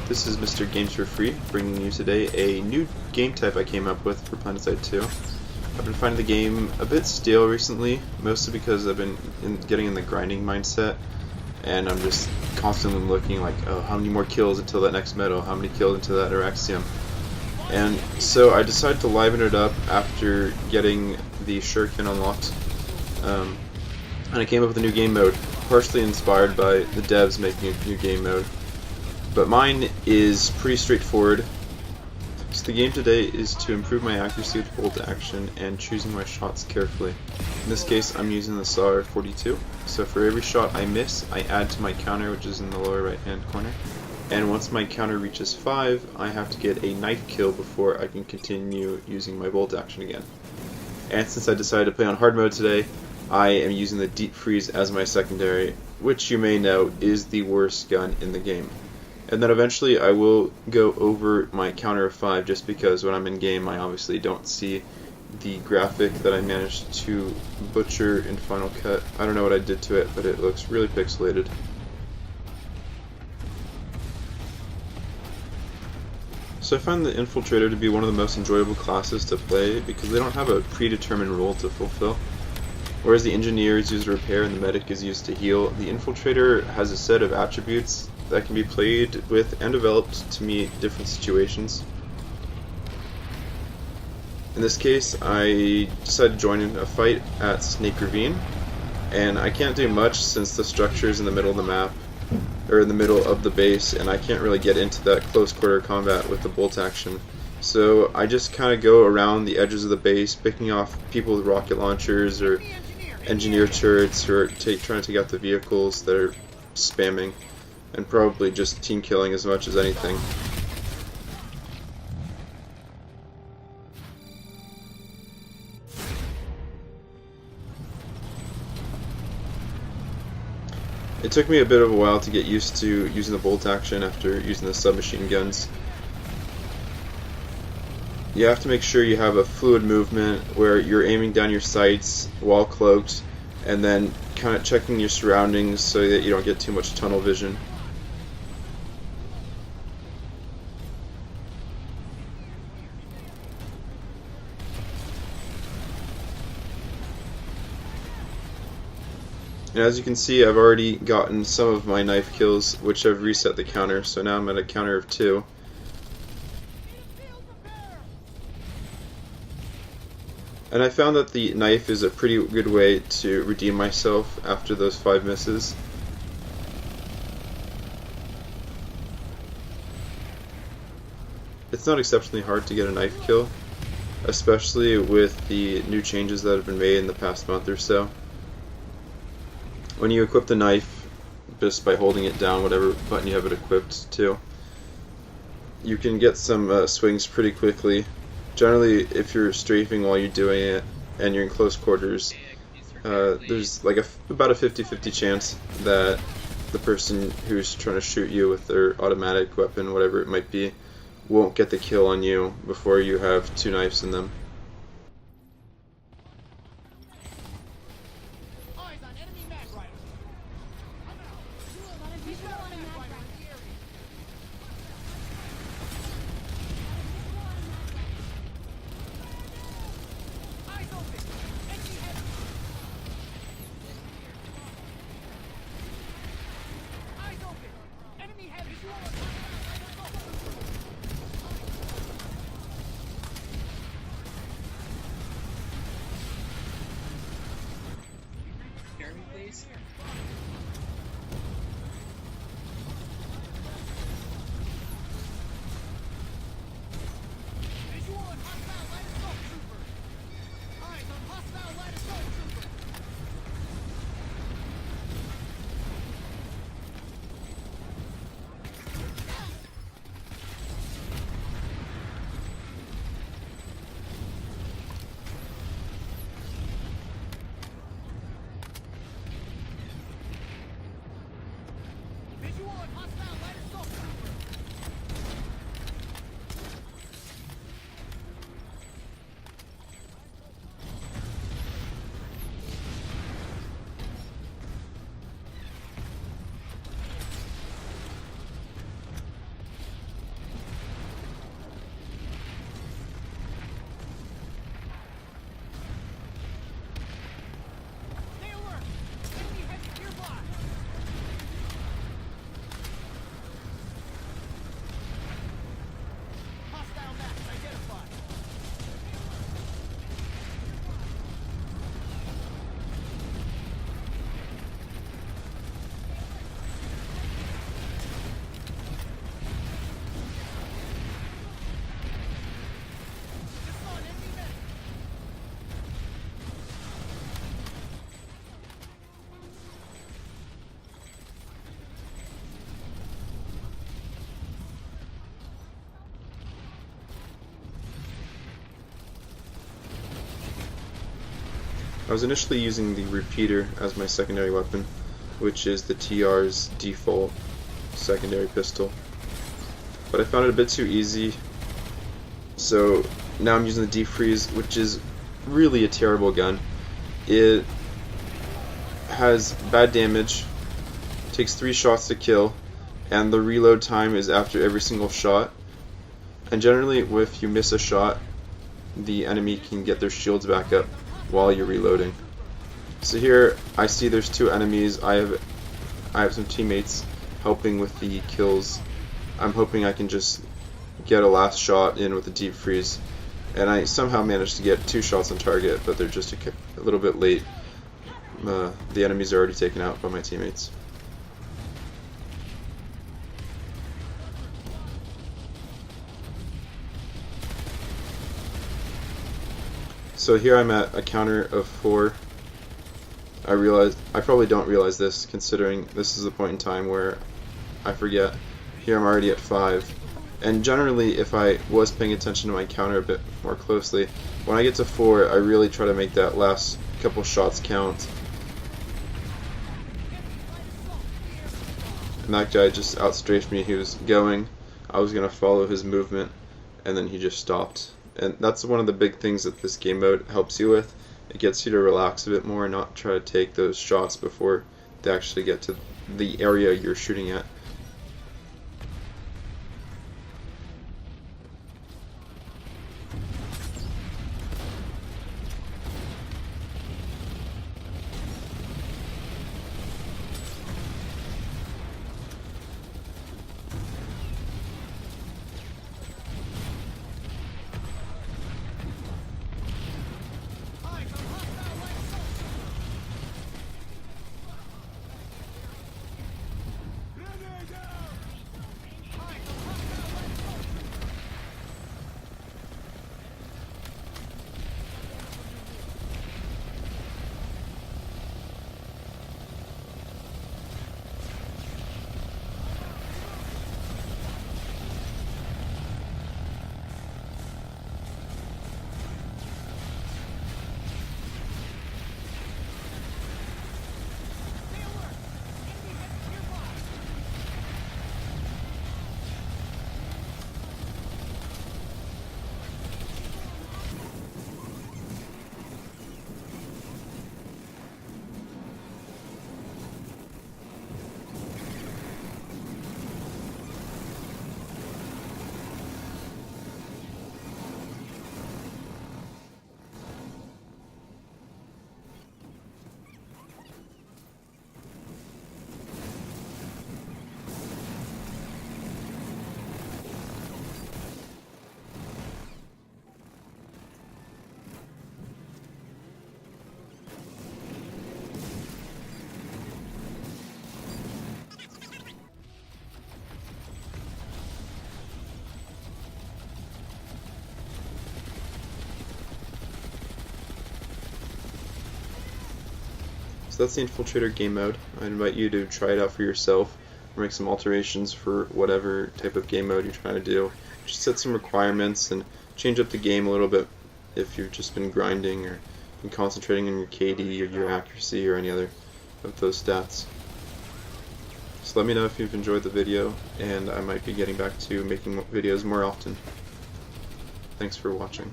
This is Mr. Games for Free, bringing you today a new game type I came up with for Planetside 2. I've been finding the game a bit stale recently, mostly because I've been getting in the grinding mindset, and I'm just constantly looking like, oh, how many more kills until that next medal, how many kills until that Araxium. And so I decided to liven it up after getting the Shuriken unlocked, and I came up with a new game mode, partially inspired by the devs making a new game mode. But mine is pretty straightforward. So the game today is to improve my accuracy with bolt action and choosing my shots carefully. In this case I'm using the SAR 42, so for every shot I miss I add to my counter, which is in the lower right hand corner. And once my counter reaches 5, I have to get a knife kill before I can continue using my bolt action again. And since I decided to play on hard mode today, I am using the deep freeze as my secondary, which you may know is the worst gun in the game. And then eventually I will go over my counter of 5, just because when I'm in game I obviously don't see the graphic that I managed to butcher in Final Cut. I don't know what I did to it, but it looks really pixelated. So I find the Infiltrator to be one of the most enjoyable classes to play because they don't have a predetermined role to fulfill. Whereas the Engineer is used to repair and the Medic is used to heal, the Infiltrator has a set of attributes that can be played with and developed to meet different situations. In this case, I decided to join in a fight at Snake Ravine, and I can't do much since the structure is in the middle of the map, or in the middle of the base, and I can't really get into that close quarter combat with the bolt action. So I just kind of go around the edges of the base, picking off people with rocket launchers or engineer turrets who are trying to take out the vehicles that are spamming, and probably just team killing as much as anything. It took me a bit of a while to get used to using the bolt action after using the submachine guns. You have to make sure you have a fluid movement where you're aiming down your sights while cloaked, and then kind of checking your surroundings so that you don't get too much tunnel vision. And as you can see, I've already gotten some of my knife kills, which have reset the counter, so now I'm at a counter of 2. And I found that the knife is a pretty good way to redeem myself after those 5 misses. It's not exceptionally hard to get a knife kill, especially with the new changes that have been made in the past month or so. When you equip the knife, just by holding it down, whatever button you have it equipped to, you can get some swings pretty quickly. Generally, if you're strafing while you're doing it and you're in close quarters, there's like about a 50-50 chance that the person who's trying to shoot you with their automatic weapon, whatever it might be, won't get the kill on you before you have 2 knives in them. I was initially using the repeater as my secondary weapon, which is the TR's default secondary pistol. But I found it a bit too easy, so now I'm using the defreeze, which is really a terrible gun. It has bad damage, takes 3 shots to kill, and the reload time is after every single shot. And generally, if you miss a shot, the enemy can get their shields back up while you're reloading. So here I see there's 2 enemies. I have some teammates helping with the kills. I'm hoping I can just get a last shot in with the deep freeze, and I somehow managed to get 2 shots on target, but they're just a little bit late. The enemies are already taken out by my teammates. So here I'm at a counter of 4. I probably don't realize this, considering this is the point in time where I forget. Here I'm already at 5. And generally, if I was paying attention to my counter a bit more closely, when I get to 4, I really try to make that last couple shots count. And that guy just outstrafed me. He was going. I was going to follow his movement, and then he just stopped. And that's one of the big things that this game mode helps you with. It gets you to relax a bit more and not try to take those shots before they actually get to the area you're shooting at. So that's the Infiltrator game mode. I invite you to try it out for yourself, or make some alterations for whatever type of game mode you're trying to do. Just set some requirements and change up the game a little bit if you've just been grinding or been concentrating on your KD or your accuracy or any other of those stats. So let me know if you've enjoyed the video, and I might be getting back to making videos more often. Thanks for watching.